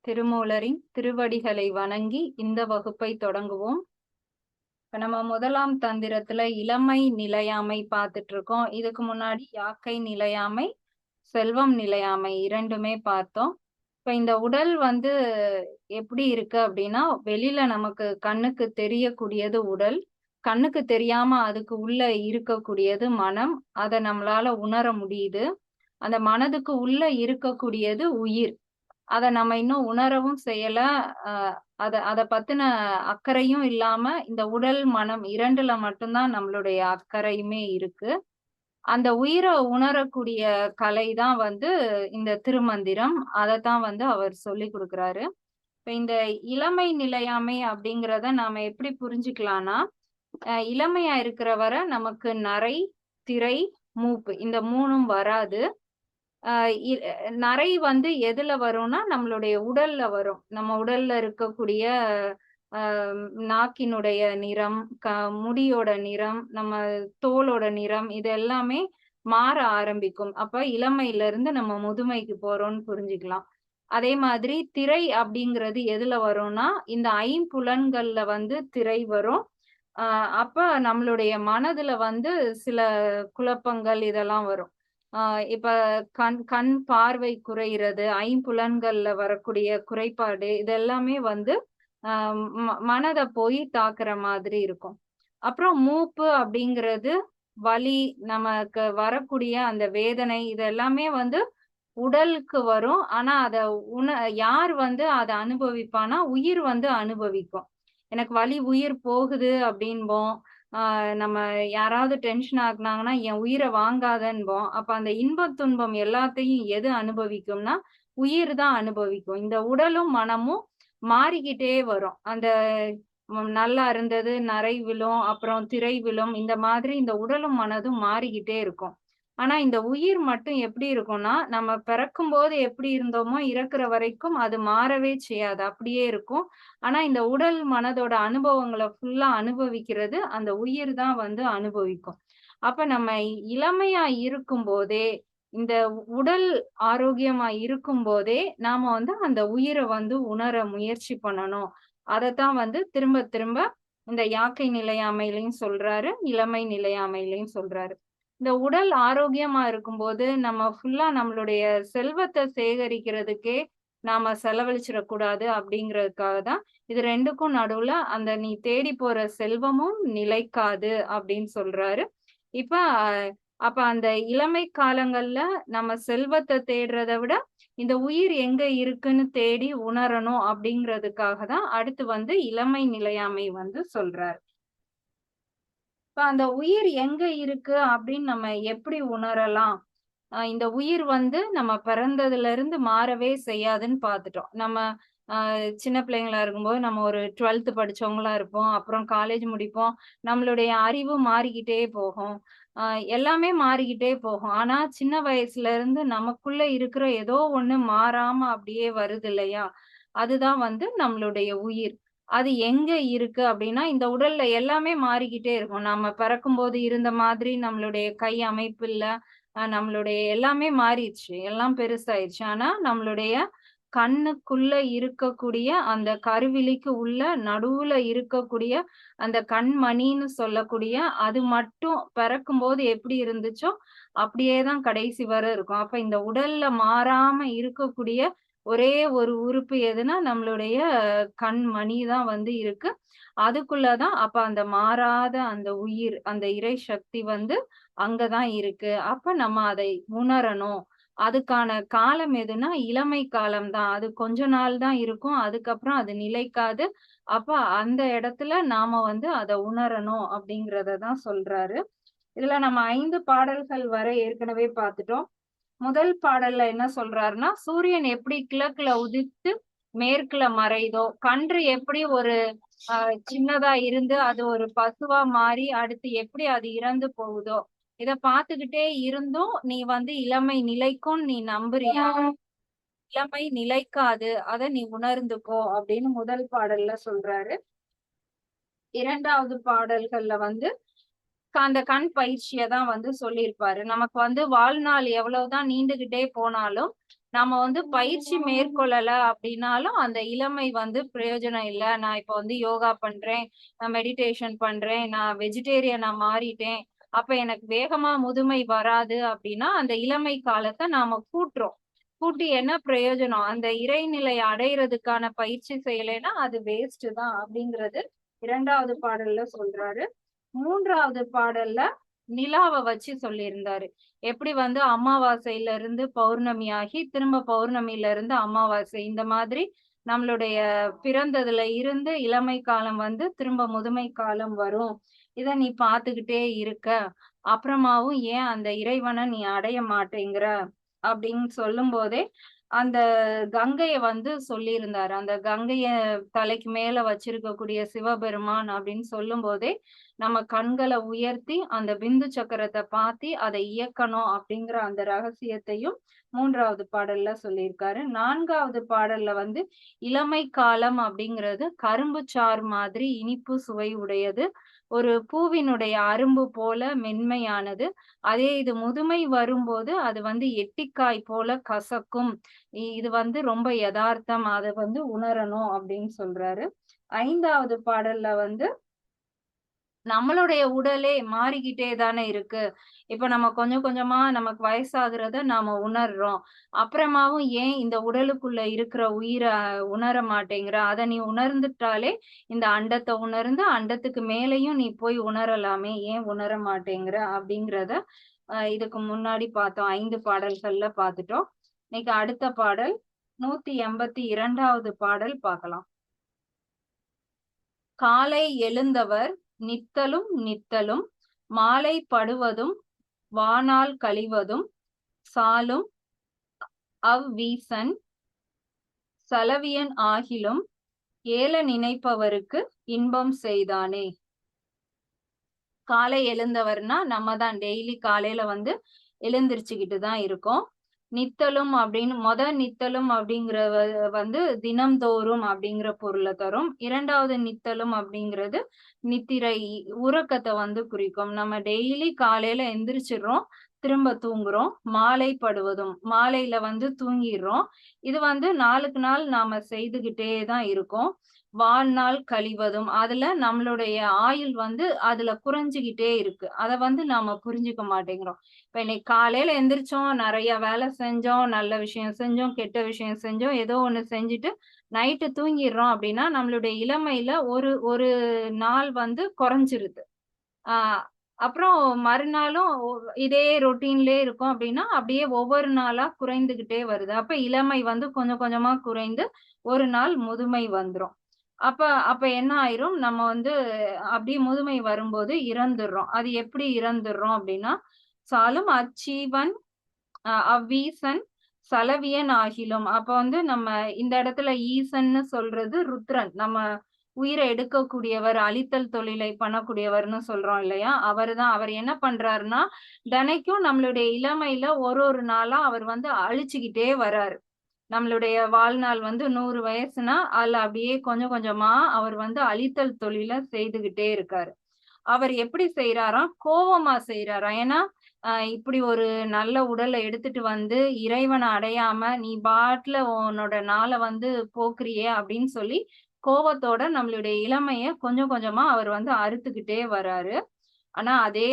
திருமூலரின் திருவடிகளை வணங்கி இந்த வகுப்பை தொடங்குவோம். இப்ப நம்ம முதலாம் தந்திரத்துல இளமை நிலையாமை பார்த்துட்டு இருக்கோம். இதுக்கு முன்னாடி யாக்கை நிலையாமை, செல்வம் நிலையாமை இரண்டுமே பார்த்தோம். இப்ப இந்த உடல் எப்படி இருக்கு அப்படின்னா, வெளியில நமக்கு கண்ணுக்கு தெரியக்கூடியது உடல், கண்ணுக்கு தெரியாம அதுக்கு உள்ள இருக்கக்கூடியது மனம். அதை நம்மளால உணர முடியுது. அந்த மனதுக்கு உள்ள இருக்கக்கூடியது உயிர். அத நம்ம இன்னும் உணரவும் செய்யல. அத பத்தின அக்கறையும் இல்லாம இந்த உடல் மனம் இரண்டுல மட்டும்தான் நம்மளுடைய அக்கறையுமே இருக்கு. அந்த உயிரை உணரக்கூடிய கலை தான் இந்த திருமந்திரம். அதைத்தான் அவர் சொல்லி கொடுக்குறாரு. இப்ப இந்த இளமை நிலையாமை அப்படிங்கிறத நாம எப்படி புரிஞ்சுக்கலாம்னா, இளமையா இருக்கிற வரை நமக்கு நரை, திரை, மூப்பு இந்த மூணும் வராது. நரை எதுல வரும்னா நம்மளுடைய உடல்ல வரும். நம்ம உடல்ல இருக்கக்கூடிய நாக்கினுடைய நிறம், முடியோட நிறம், நம்ம தோலோட நிறம், இது எல்லாமே மாற ஆரம்பிக்கும். அப்ப இளமையில இருந்து நம்ம முதுமைக்கு போறோம்னு புரிஞ்சுக்கலாம். அதே மாதிரி திரை அப்படிங்கிறது எதுல வரும்னா இந்த ஐம்புலன்கள்ல திரை வரும். அப்ப நம்மளுடைய மனதுல சில குழப்பங்கள் இதெல்லாம் வரும். இப்ப கண் பார்வை குறையிறது, ஐம்புலன்கள்ல வரக்கூடிய குறைபாடு, இதெல்லாமே மனதை போய் தாக்குற மாதிரி இருக்கும். அப்புறம் மூப்பு அப்படிங்கிறது வலி, நமக்கு வரக்கூடிய அந்த வேதனை, இதெல்லாமே உடலுக்கு வரும். ஆனா அத யார் அதை அனுபவிப்பானா, உயிர் அனுபவிக்கும். எனக்கு வலி, உயிர் போகுது அப்படின்போம். நம்ம யாராவது டென்ஷன் ஆகுனாங்கன்னா என் உயிரை வாங்காதன்போம். அப்ப அந்த இன்பம் துன்பம் எல்லாத்தையும் எது அனுபவிக்கும்னா உயிர் தான் அனுபவிக்கும். இந்த உடலும் மனமும் மாறிக்கிட்டே வரும். அந்த நல்லா இருந்தது நரை விழும், அப்புறம் திரை விழும், இந்த மாதிரி இந்த உடலும் மனதும் மாறிக்கிட்டே இருக்கும். ஆனா இந்த உயிர் மட்டும் எப்படி இருக்கும்னா, நம்ம பிறக்கும் போது எப்படி இருந்தோமோ இறக்குற வரைக்கும் அது மாறவே செய்யாது, அப்படியே இருக்கும். ஆனா இந்த உடல் மனதோட அனுபவங்களை ஃபுல்லா அனுபவிக்கிறது அந்த உயிர் தான் அனுபவிக்கும். அப்ப நம்ம இளமையா இருக்கும் போதே, இந்த உடல் ஆரோக்கியமா இருக்கும் போதே நாம அந்த உயிரை உணர முயற்சி பண்ணணும். அதைத்தான் திரும்ப திரும்ப இந்த யாக்கை நிலையாமையிலையும் சொல்றாரு, இளமை நிலையாமையிலையும் சொல்றாரு. இந்த உடல் ஆரோக்கியமா இருக்கும்போது நம்ம ஃபுல்லா நம்மளுடைய செல்வத்தை சேகரிக்கிறதுக்கே நாம செலவழிச்சிடக்கூடாது அப்படிங்கிறதுக்காக தான் இது ரெண்டுக்கும் நடுவுல அந்த நீ தேடி போற செல்வமும் நிலைக்காது அப்படின்னு சொல்றாரு. அப்ப அந்த இளமை காலங்கள்ல நம்ம செல்வத்தை தேடுறதை விட இந்த உயிர் எங்க இருக்குன்னு தேடி உணரணும் அப்படிங்கிறதுக்காக தான் அடுத்து இளமை நிலையாமை சொல்றாரு. இப்ப அந்த உயிர் எங்க இருக்கு அப்படின்னு நம்ம எப்படி உணரலாம்? இந்த உயிர் நம்ம பிறந்ததுல இருந்து மாறவே செய்யாதுன்னு பார்த்துட்டோம். நம்ம சின்ன பிள்ளைங்களா இருக்கும்போது நம்ம ஒரு 12th படிச்சவங்களா இருப்போம். அப்புறம் காலேஜ் முடிப்போம். நம்மளுடைய அறிவு மாறிக்கிட்டே போகும். எல்லாமே மாறிக்கிட்டே போகும். ஆனா சின்ன வயசுல இருந்து நமக்குள்ள இருக்கிற ஏதோ ஒண்ணு மாறாம அப்படியே வருது இல்லையா? அதுதான் நம்மளுடைய உயிர். அது எங்க இருக்கு அப்படின்னா, இந்த உடல்ல எல்லாமே மாறிக்கிட்டே இருக்கும். நாம பிறக்கும்போது இருந்த மாதிரி நம்மளுடைய கை அமைப்பு இல்ல. நம்மளுடைய எல்லாமே மாறிடுச்சு. எல்லாம் பெருசாயிருச்சு. ஆனா நம்மளுடைய கண்ணுக்குள்ள இருக்கக்கூடிய அந்த கருவிழிக்கு உள்ள நடுவுல இருக்கக்கூடிய அந்த கண்மணின்னு சொல்லக்கூடிய அது மட்டும் பிறக்கும்போது எப்படி இருந்துச்சோ அப்படியே தான் கடைசி வரை இருக்கும். அப்ப இந்த உடல்ல மாறாம இருக்கக்கூடிய ஒரே ஒரு உறுப்பு எதுனா நம்மளுடைய கண்மணி தான் இருக்கு. அதுக்குள்ளதான் அப்ப அந்த மாறாத அந்த உயிர், அந்த இறை சக்தி அங்கதான் இருக்கு. அப்ப நம்ம அதை உணரணும். அதுக்கான காலம் எதுனா இளமை காலம் தான். அது கொஞ்ச நாள் தான் இருக்கும். அதுக்கப்புறம் அது நிலைக்காது. அப்ப அந்த இடத்துல நாம அதை உணரணும் அப்படிங்கறத தான் சொல்றாரு. இதுல நம்ம 5 பாடல்கள் வரை ஏற்கனவே பார்த்துட்டோம். முதல் பாடல்ல என்ன சொல்றாருன்னா, சூரியன் எப்படி கிழக்குல உதித்து மேற்குல மறையுதோ, கன்று எப்படி ஒரு சின்னதா இருந்து அது ஒரு பசுவா மாறி அடுத்து எப்படி அது இறந்து போகுதோ, இத பார்த்துக்கிட்டே இருந்தும் நீ இளமை நிலைக்கும் நீ நம்புறியா? இளமை நிலைக்காது, அத நீ உணர்ந்துக்கோ அப்படின்னு முதல் பாடல்ல சொல்றாரு. இரண்டாவது பாடல்கள்ல அந்த கண் பயிற்சியை தான் சொல்லியிருப்பாரு. நமக்கு வாழ்நாள் எவ்வளவுதான் நீண்டுகிட்டே போனாலும் நம்ம வந்து பயிற்சி மேற்கொள்ளல அப்படின்னாலும் அந்த இளமை வந்து பிரயோஜனம் இல்ல. நான் இப்ப வந்து யோகா பண்றேன், நான் மெடிடேஷன் பண்றேன், நான் வெஜிடேரியனா மாறிட்டேன். அப்ப எனக்கு வேகமா முதுமை வராது அப்படின்னா, அந்த இளமை காலத்த நாம கூட்டுறோம். கூட்டி என்ன பிரயோஜனம்? அந்த இறைநிலை அடையறதுக்கான பயிற்சி செய்யலைன்னா அது வேஸ்ட் தான் அப்படிங்கிறது 2வது பாடல்ல சொல்றாரு. 3வது பாடல்ல நிலாவ வச்சு சொல்லியிருந்தாரு. எப்படி வந்து அமாவாசையில இருந்து பௌர்ணமி ஆகி, திரும்ப பௌர்ணமியில இருந்து அமாவாசை. இந்த மாதிரி நம்மளுடைய பிறந்ததுல இருந்து இளமை காலம் வந்து திரும்ப முதுமை காலம் வரும். இத நீ பார்த்துக்கிட்டே இருக்க. அப்புறமாவும் ஏன் அந்த இறைவன நீ அடைய மாட்டேங்கிற? அப்படின்னு சொல்லும்போதே, அந்த கங்கைய வந்து சொல்லியிருந்தாரு. அந்த கங்கைய தலைக்கு மேல வச்சிருக்கக்கூடிய சிவபெருமான் அப்படின்னு சொல்லும்போதே, நம்ம கண்கள உயர்த்தி அந்த பிந்து சக்கரத்த பாத்தி அதை இயக்கணும் அப்படிங்கிற அந்த ரகசியத்தையும் 3வது பாடல்ல சொல்லியிருக்காரு. 4வது பாடல்ல வந்து இளமை காலம் அப்படிங்கிறது கரும்பு சாறு மாதிரி இனிப்பு சுவை உடையது. ஒரு பூவினுடைய அரும்பு போல மென்மையானது. அதே இது முதுமை வரும்போது அது வந்து எட்டிக்காய் போல கசக்கும். இது வந்து ரொம்ப எதார்த்தம். அத வந்து உணரணும் அப்படின்னு சொல்றாரு. 5வது பாடல்ல வந்து நம்மளுடைய உடலே மாறிக்கிட்டே தானே இருக்கு. இப்ப நம்ம கொஞ்சம் கொஞ்சமா நமக்கு வயசாகுறத நாம உணர்றோம். அப்புறமாவும் ஏன் இந்த உடலுக்குள்ள இருக்கிற உயிர உணர மாட்டேங்கிற? அத நீ உணர்ந்துட்டாலே இந்த அண்டத்த உணர்ந்து, அண்டத்துக்கு மேலயும் நீ போய் உணரலாமே, ஏன் உணர மாட்டேங்கிற? அப்படிங்கிறத இதுக்கு முன்னாடி பார்த்தோம். 5 பாடல்கள்ல பார்த்துட்டோம். இன்னைக்கு அடுத்த பாடல் 182வது பாடல் பார்க்கலாம். காலை எழுந்தவர் நித்தலும் நித்தலும் மாலை படுவதும் வானால் கழிவதும் சாலும் அவ்வீசன் சலவியன் ஆகிலும் ஏல நினைப்பவருக்கு இன்பம் செய்தானே. காலை எழுந்தவர்னா நம்ம தான் டெய்லி காலையில வந்து எழுந்திருச்சுக்கிட்டு தான் இருக்கோம். நித்தலும் அப்படின்னு நித்தலும் அப்படிங்கிற வந்து தினம்தோறும் அப்படிங்கிற பொருளை தரும். 2வது நித்தலும் அப்படிங்கிறது நித்திரை உறக்கத்தை வந்து குறிக்கும். நம்ம டெய்லி காலையில எந்திரிச்சிடுறோம், திரும்ப தூங்குறோம். மாலை படுவதும் மாலையில வந்து தூங்கிடுறோம். இது வந்து நாளுக்கு நாள் நாம செய்துகிட்டே தான் இருக்கோம். வாழ்நாள் கழிவதும் அதுல நம்மளுடைய ஆயுள் வந்து அதுல குறைஞ்சுகிட்டே இருக்கு. அத வந்து நாம புரிஞ்சுக்க மாட்டேங்கிறோம். இப்ப இன்னைக்கு காலையில எந்திரிச்சோம், நிறைய வேலை செஞ்சோம், நல்ல விஷயம் செஞ்சோம், கெட்ட விஷயம் செஞ்சோம், ஏதோ ஒண்ணு செஞ்சுட்டு நைட்டு தூங்கிடுறோம் அப்படின்னா நம்மளுடைய இளமையில ஒரு ஒரு நாள் வந்து குறைஞ்சிருது. ஆஹ் அப்புறம் மறுநாளும் இதே ரொட்டீன்லயே இருக்கும் அப்படின்னா அப்படியே ஒவ்வொரு நாளா குறைந்துகிட்டே வருது. அப்ப இளமை வந்து கொஞ்சம் கொஞ்சமா குறைந்து ஒரு நாள் முதுமை வந்துரும். அப்ப அப்ப என்ன ஆயிரும், நம்ம வந்து அப்படியே முதுமை வரும்போது இறந்துடுறோம். அது எப்படி இறந்துடுறோம் அப்படின்னா, சாலும் அச்சீவன் அவ்வீசன் சலவியன் ஆகிலும். அப்ப வந்து நம்ம இந்த இடத்துல ஈசன்னு சொல்றது ருத்ரன். நம்ம உயிரை எடுக்கக்கூடியவர், அழித்தல் தொழிலை பண்ணக்கூடியவர்னு சொல்றோம் இல்லையா? அவர்தான். அவர் என்ன பண்றாருன்னா, தினைக்கும் நம்மளுடைய இளமையில ஒரு ஒரு நாளா அவர் வந்து அழிச்சுக்கிட்டே வர்றாரு. நம்மளுடைய வாழ்நாள் வந்து 100 வயசுனா, அதுல அப்படியே கொஞ்சம் கொஞ்சமா அவர் வந்து அழித்தல் தொழில செய்துகிட்டே இருக்காரு. அவர் எப்படி செய்றாராம்? கோவமா செய்றாராம். ஏன்னா, இப்படி ஒரு நல்ல உடல எடுத்துட்டு வந்து இறைவன அடையாம நீ பாட்டுல உன்னோட நாள வந்து போக்குறியே அப்படின்னு சொல்லி, கோவத்தோட நம்மளுடைய இளமைய கொஞ்சம் கொஞ்சமா அவர் வந்து அறுத்துக்கிட்டே வராரு. ஆனா அதே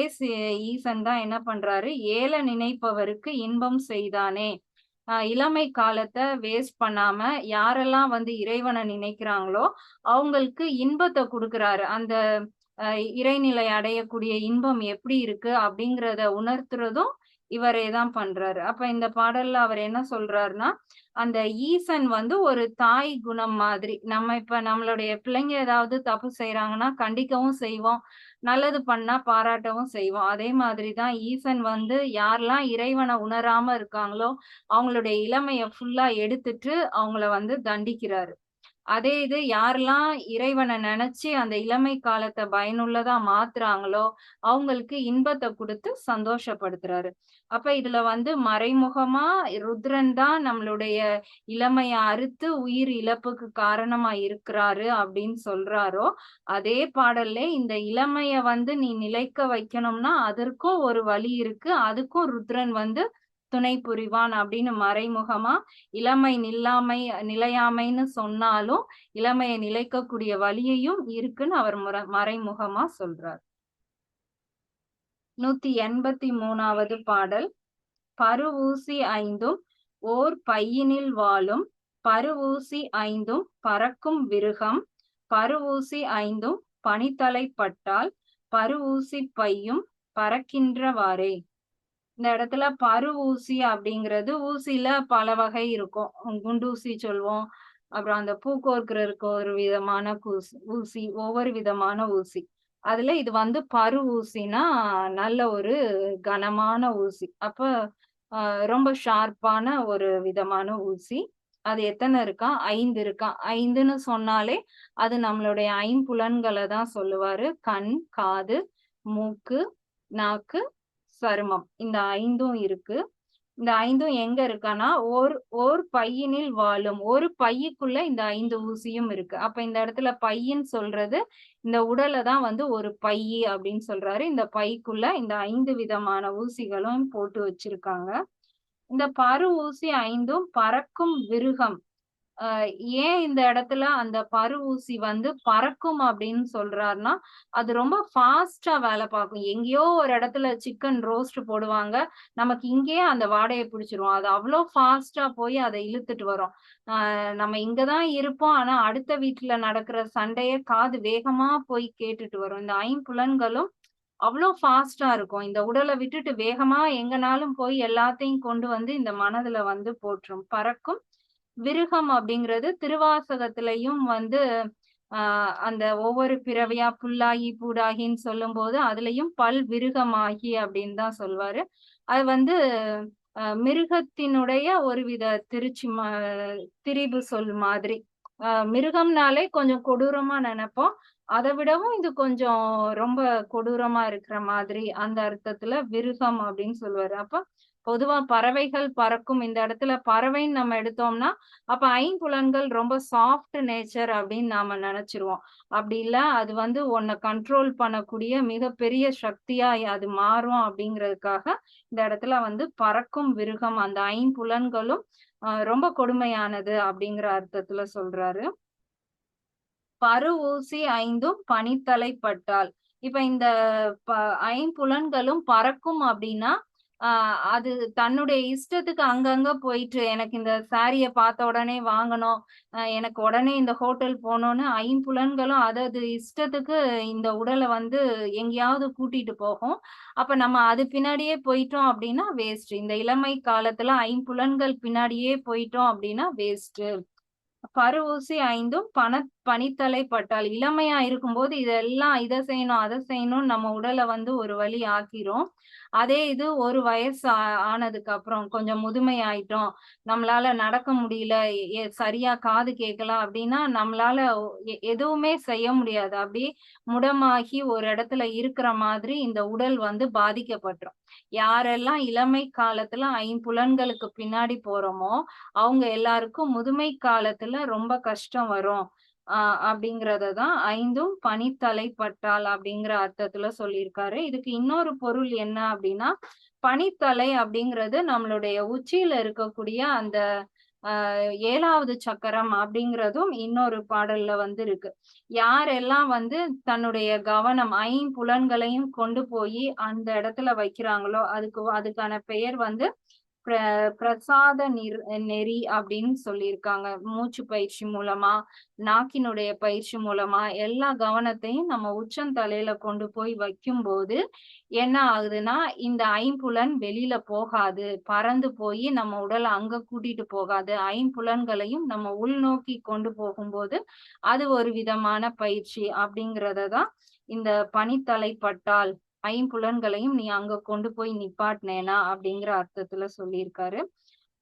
ஈசன் தான் என்ன பண்றாரு, ஏல நினைப்பவருக்கு இன்பம் செய்தானே. இளமை காலத்த வேஸ்ட் பண்ணாம யாரெல்லாம் வந்து இறைவனை நினைக்கிறாங்களோ அவங்களுக்கு இன்பத்தை கொடுக்கிறாரு. அந்த இறைநிலை அடையக்கூடிய இன்பம் எப்படி இருக்கு அப்படிங்கிறத உணர்த்துறதும் இவரே தான் பண்றாரு. அப்ப இந்த பாடல்ல அவர் என்ன சொல்றாருன்னா, அந்த ஈசன் வந்து ஒரு தாய் குணம் மாதிரி. நம்ம இப்ப நம்மளுடைய பிள்ளைங்க ஏதாவது தப்பு செய்யறாங்கன்னா கண்டிக்கவும் செய்வோம், நல்லது பண்ணா பாராட்டவும் செய்வோம். அதே மாதிரிதான் ஈசன் வந்து யாரெல்லாம் இறைவனை உணராம இருக்காங்களோ அவங்களுடைய இளமைய ஃபுல்லா எடுத்துட்டு அவங்கள வந்து தண்டிக்கிறாரு. அதே இது யாரெல்லாம் இறைவன நினைச்சு அந்த இளமை காலத்த பயனுள்ளதா மாத்துறாங்களோ, அவங்களுக்கு இன்பத்த குடுத்து சந்தோஷப்படுத்துறாரு. அப்ப இதுல வந்து மறைமுகமா ருத்ரன் தான் நம்மளுடைய இளமைய அறுத்து உயிர் இழப்புக்கு காரணமா இருக்கிறாரு அப்படின்னு சொல்றாரோ, அதே பாடல்ல இந்த இளமைய வந்து நீ நிலைக்க வைக்கணும்னா, அதற்கும் ஒரு வழி இருக்கு. அதுக்கும் ருத்ரன் வந்து துணை புரிவான் அப்படின்னு மறைமுகமா இளமை நிலையாமைன்னு சொன்னாலும் இளமையை நிலைக்கக்கூடிய வழியையும் இருக்குன்னு அவர் மறைமுகமா சொல்றார். 183வது பாடல். பருவூசி ஐந்தும் ஓர் பையினில் வாழும் பருவூசி ஐந்தும் பறக்கும் விருகம் பருவூசி ஐந்தும் பனித்தலைப்பட்டால் பருவூசி பையும் பறக்கின்றவாறே. இந்த இடத்துல பருவூசி அப்படிங்கிறது ஊசியில பல வகை இருக்கும். குண்டூசி சொல்வோம், அப்புறம் அந்த பூ கோர்க்கிறதுக்கு ஒரு விதமான ஊசி, ஒவ்வொரு விதமான ஊசி. அதுல இது வந்து பரு ஊசினா நல்ல ஒரு கனமான ஊசி. அப்ப ரொம்ப ஷார்ப்பான ஒரு விதமான ஊசி. அது எத்தனை இருக்கா? 5 இருக்கா. 5ன்னு சொன்னாலே அது நம்மளுடைய ஐம்புலன்களை தான் சொல்லுவாரு. கண், காது, மூக்கு, நாக்கு, சருமம். இந்த 5ம் இருக்கு. இந்த 5ம் எங்க இருக்கான்னா ஓர் பையினில் வாழும். ஒரு பையுக்குள்ள இந்த 5 ஊசியும் இருக்கு. அப்ப இந்த இடத்துல பையின்னு சொல்றது இந்த உடலை தான் வந்து ஒரு பையி அப்படின்னு சொல்றாரு. இந்த பைக்குள்ள இந்த 5 விதமான ஊசிகளும் போட்டு வச்சிருக்காங்க. இந்த பரு ஊசி 5ம் பறக்கும் விருகம். ஏன் இந்த இடத்துல அந்த பரு ஊசி வந்து பறக்கும் அப்படின்னு சொல்றாருன்னா, அது ரொம்ப ஃபாஸ்டா வேலை பார்க்கும். எங்கேயோ ஒரு இடத்துல சிக்கன் ரோஸ்ட் போடுவாங்க. நமக்கு இங்கேயே அந்த வாடையை பிடிச்சிரும். அது அவ்வளோ ஃபாஸ்டா போய் அதை இழுத்துட்டு வரும். நம்ம இங்கதான் இருப்போம். ஆனா அடுத்த வீட்டுல நடக்கிற சண்டைய காது வேகமா போய் கேட்டுட்டு வரும். இந்த ஐம்புலன்களும் அவ்வளோ ஃபாஸ்டா இருக்கும். இந்த உடலை விட்டுட்டு வேகமா எங்கனாலும் போய் எல்லாத்தையும் கொண்டு வந்து இந்த மனதுல வந்து போட்டுரும். பறக்கும் விருகம் அப்படிங்கிறது திருவாசகத்திலையும் வந்து அந்த ஒவ்வொரு பிறவியா புல்லாகி பூடாகின்னு சொல்லும் போது அதுலயும் பல் விருகமாகி அப்படின்னு தான் சொல்வாரு. அது வந்து மிருகத்தினுடைய ஒருவித திரிபு சொல் மாதிரி. மிருகம்னாலே கொஞ்சம் கொடூரமா நினைப்போம். அதை விடவும் இது கொஞ்சம் ரொம்ப கொடூரமா இருக்கிற மாதிரி அந்த அர்த்தத்துல விருகம் அப்படின்னு சொல்லுவாரு. அப்ப பொதுவா பறவைகள் பறக்கும். இந்த இடத்துல பறவைன்னு நம்ம எடுத்தோம்னா அப்ப ஐம்புலன்கள் ரொம்ப சாஃப்ட் நேச்சர் அப்படின்னு நாம நினைச்சிருவோம். அப்படி இல்ல, அது வந்து உன்னை கண்ட்ரோல் பண்ணக்கூடிய மிகப்பெரிய சக்தியா அது மாறும் அப்படிங்கிறதுக்காக இந்த இடத்துல வந்து பறக்கும் விருகம், அந்த ஐம்புலன்களும் ரொம்ப கொடுமையானது அப்படிங்கிற அர்த்தத்துல சொல்றாரு. பரு ஊசி 5ம் பனித்தலைப்பட்டால். இப்ப இந்த ஐம்புலன்களும் பறக்கும் அப்படின்னா அது தன்னுடைய இஷ்டத்துக்கு அங்கங்க போயிட்டு எனக்கு இந்த சாரிய பார்த்த உடனே வாங்கணும், எனக்கு உடனே இந்த ஹோட்டல் போகணும்னு ஐம்புலன்களும் அதது இஷ்டத்துக்கு இந்த உடலை வந்து எங்கேயாவது கூட்டிட்டு போகும். அப்ப நம்ம அது பின்னாடியே போயிட்டோம் அப்படின்னா வேஸ்ட். இந்த இளமை காலத்துல ஐம்புலன்கள் பின்னாடியே போயிட்டோம் அப்படின்னா வேஸ்ட். பரு ஊசி 5ம் பனித்தலைப்பட்டால். இளமையா இருக்கும்போது இதெல்லாம் இதை செய்யணும் அதை செய்யணும் நம்ம உடலை வந்து ஒரு வழி ஆக்கிரும். அதே இது ஒரு வயசு ஆனதுக்கு அப்புறம் கொஞ்சம் முதுமை ஆயிட்டோம், நம்மளால நடக்க முடியல, சரியா காது கேட்கலாம் அப்படின்னா நம்மளால எதுவுமே செய்ய முடியாது. அப்படி முடமாகி ஒரு இடத்துல இருக்கிற மாதிரி இந்த உடல் வந்து பாதிக்கப்பட்டுரும். யாரெல்லாம் இளமை காலத்துல ஐம்புலன்களுக்கு பின்னாடி போறோமோ அவங்க எல்லாருக்கும் முதுமை காலத்துல ரொம்ப கஷ்டம் வரும். அப்படிங்கறதான் 5ம் பனித்தலைப்பட்டால் அப்படிங்கிற அர்த்தத்துல சொல்லியிருக்காரு. இதுக்கு இன்னொரு பொருள் என்ன அப்படின்னா, பனித்தலை அப்படிங்கிறது நம்மளுடைய உச்சியில இருக்கக்கூடிய அந்த 7வது சக்கரம் அப்படிங்கிறதும் இன்னொரு பாடல்ல வந்து இருக்கு. யாரெல்லாம் வந்து தன்னுடைய கவனம் ஐம்புலன்களையும் கொண்டு போய் அந்த இடத்துல வைக்கிறாங்களோ அதுக்கான பெயர் வந்து பிரசாத நெறி அப்படின்னு சொல்லியிருக்காங்க. மூச்சு பயிற்சி மூலமா, நாக்கினுடைய பயிற்சி மூலமா எல்லா கவனத்தையும் நம்ம உச்சந்தலையில கொண்டு போய் வைக்கும்போது என்ன ஆகுதுன்னா இந்த ஐம்புலன் வெளியில போகாது, பறந்து போய் நம்ம உடலை அங்க கூட்டிட்டு போகாது. ஐம்புலன்களையும் நம்ம உள்நோக்கி கொண்டு போகும்போது அது ஒரு விதமான பயிற்சி அப்படிங்கறதான் இந்த பனித்தலைப்பட்டால் ஐம்புலன்களையும் நீ அங்க கொண்டு போய் நிப்பாட்டினேனா அப்படிங்கிற அர்த்தத்துல சொல்லியிருக்காரு.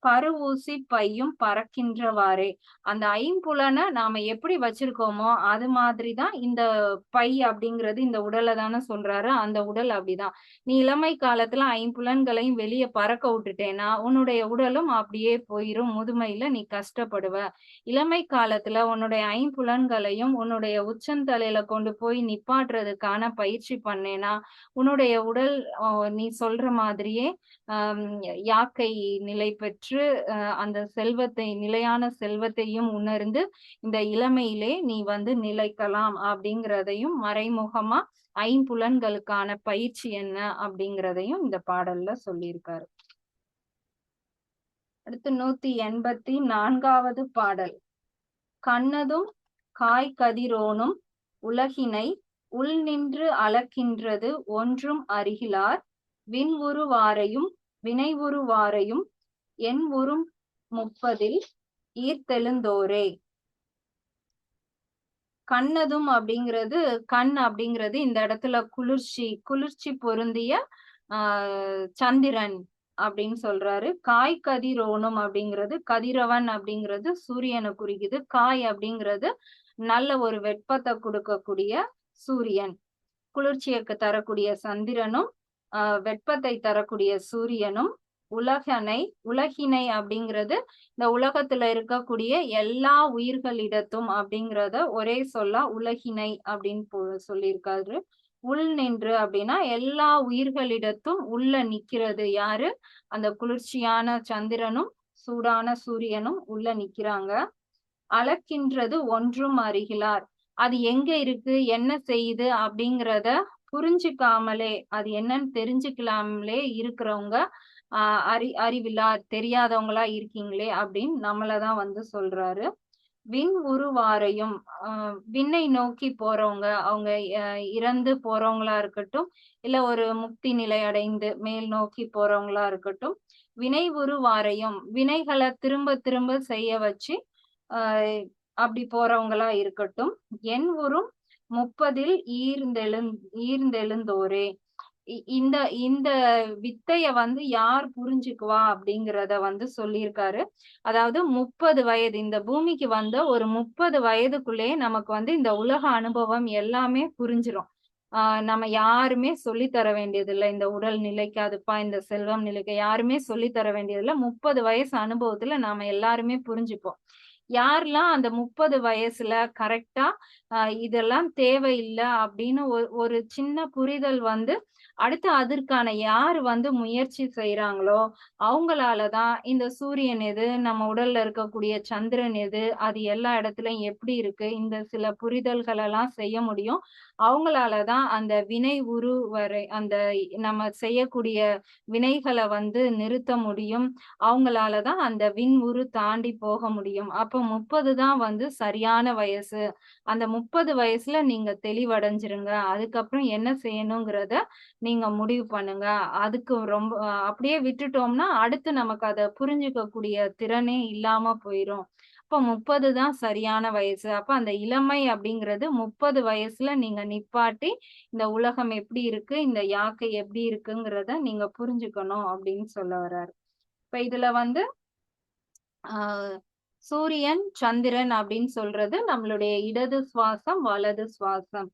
பருவூசி பையும் பறக்கின்றவாறே. அந்த ஐம்புலனை நாம எப்படி வச்சிருக்கோமோ அது மாதிரிதான் இந்த பை அப்படிங்கிறது இந்த உடலை தானே சொல்றாரு. அந்த உடல் அப்படிதான். நீ இளமை காலத்துல ஐம்புலன்களையும் வெளியே பறக்க விட்டுட்டேன்னா உன்னுடைய உடலும் அப்படியே போயிரும். முதுமையில நீ கஷ்டப்படுவ. இளமை காலத்துல உன்னுடைய ஐம்புலன்களையும் உன்னுடைய உச்சந்தலையில கொண்டு போய் நிப்பாட்டுறதுக்கான பயிற்சி பண்ணேன்னா உன்னுடைய உடல் நீ சொல்ற மாதிரியே யாக்கை நிலை பெற்று அந்த செல்வத்தை, நிலையான செல்வத்தையும் உணர்ந்து இந்த இளமையிலே நீ வந்து நிலைக்கலாம் அப்படிங்கிறதையும் மறைமுகமா ஐம்புலன்களுக்கான பயிற்சி என்ன அப்படிங்கிறதையும் இந்த பாடல்ல சொல்லியிருக்காரு. அடுத்து 184வது பாடல். கண்ணதும் காய்கதிரோனும் உலகினை உள் நின்று அளக்கின்றது ஒன்றும் அருகிலார் விண்வுருவாரையும் வினைவுருவாரையும் என் உறும் 30 ஈர்த்தெழுந்தோரே. கண்ணதும் அப்படிங்கிறது, கண் அப்படிங்கிறது இந்த இடத்துல குளிர்ச்சி பொருந்திய சந்திரன் அப்படின்னு சொல்றாரு. காய் கதிரோனும் அப்படிங்கிறது, கதிரவன் அப்படிங்கிறது சூரியனை குறிக்குது. காய் அப்படிங்கிறது நல்ல ஒரு வெப்பத்தை கொடுக்கக்கூடிய சூரியன். குளிர்ச்சியக்கு தரக்கூடிய சந்திரனும் வெப்பத்தை தரக்கூடிய சூரியனும் உலகினை அப்படிங்கிறது இந்த உலகத்துல இருக்கக்கூடிய எல்லா உயிர்களிடத்தும் அப்படிங்கிறத ஒரே சொல்லா உலகினை அப்படின்னு சொல்லியிருக்காரு. உள் நின்று அப்படின்னா எல்லா உயிர்களிடத்தும் உள்ள நிக்கிறது யாரு? அந்த குளிர்ச்சியான சந்திரனும் சூடான சூரியனும் உள்ள நிக்கிறாங்க. அளக்கின்றது ஒன்றும் அருகிலார். அது எங்க இருக்கு, என்ன செய்யுது அப்படிங்கிறத புரிஞ்சுக்காமலே, அது என்னன்னு தெரிஞ்சுக்கலாமலே இருக்கிறவங்க அறிவில்லார், தெரியாதவங்களா இருக்கீங்களே அப்படின்னு நம்மளதான் வந்து சொல்றாரு. விண் உருவாரையும் விண்ணை நோக்கி போறவங்க, அவங்க இறந்து போறவங்களா இருக்கட்டும், இல்ல ஒரு முக்தி நிலை அடைந்து மேல் நோக்கி போறவங்களா இருக்கட்டும், வினை உருவாரையும் வினைகளை திரும்ப திரும்ப செய்ய வச்சு அப்படி போறவங்களா இருக்கட்டும், என் உறும் 30 ஈர்ந்தெழுந்தோரே. இந்த இந்த வித்தைய வந்து யார் புரிஞ்சுக்குவா அப்படிங்கிறத வந்து சொல்லியிருக்காரு. அதாவது 30 வயது, இந்த பூமிக்கு வந்த ஒரு 30 வயதுக்குள்ளேயே நமக்கு வந்து இந்த உலக அனுபவம் எல்லாமே புரிஞ்சிரும். நம்ம யாருமே சொல்லி தர வேண்டியதில்லை. இந்த உடல் நிலைக்காதுப்பா, இந்த செல்வம் நிலைக்க யாருமே சொல்லி தர வேண்டியதில்லை. 30 வயசு அனுபவத்துல நாம எல்லாருமே புரிஞ்சுப்போம். யாரெல்லாம் அந்த 30 வயசுல கரெக்டா இதெல்லாம் தேவையில்லை அப்படின்னு ஒரு சின்ன புரிதல் வந்து அடுத்து அதற்கான யார் வந்து முயற்சி செய்யறாங்களோ அவங்களாலதான் இந்த சூரியன் எது, நம்ம உடல்ல இருக்கக்கூடிய சந்திரன் எது, அது எல்லா இடத்துலயும் எப்படி இருக்கு, இந்த சில புரிதல்கள் எல்லாம் செய்ய முடியும். அவங்களாலதான் அந்த வினை வரை அந்த நம்ம செய்யக்கூடிய வினைகளை வந்து நிறுத்த முடியும். அவங்களாலதான் அந்த விண் உரு தாண்டி போக முடியும். அப்போ 30 தான் வந்து சரியான வயசு. அந்த 30 வயசுல நீங்க தெளிவடைஞ்சிருங்க. அதுக்கப்புறம் என்ன செய்யணுங்கிறத நீங்க முடிவு பண்ணுங்க. அதுக்கு ரொம்ப அப்படியே விட்டுட்டோம்னா அடுத்து நமக்கு அதை புரிஞ்சுக்கக்கூடிய திறனே இல்லாம போயிரும். அப்ப 30 தான் சரியான வயசு. அப்ப அந்த இளமை அப்படிங்கிறது 30 வயசுல நீங்க நிப்பாட்டி இந்த உலகம் எப்படி இருக்கு, இந்த யாக்கை எப்படி இருக்குங்கிறத நீங்க புரிஞ்சுக்கணும் அப்படின்னு சொல்ல வர்றாரு. இப்ப இதுல வந்து சூரியன் சந்திரன் அப்படின்னு சொல்றது நம்மளுடைய இடது சுவாசம் வலது சுவாசம்,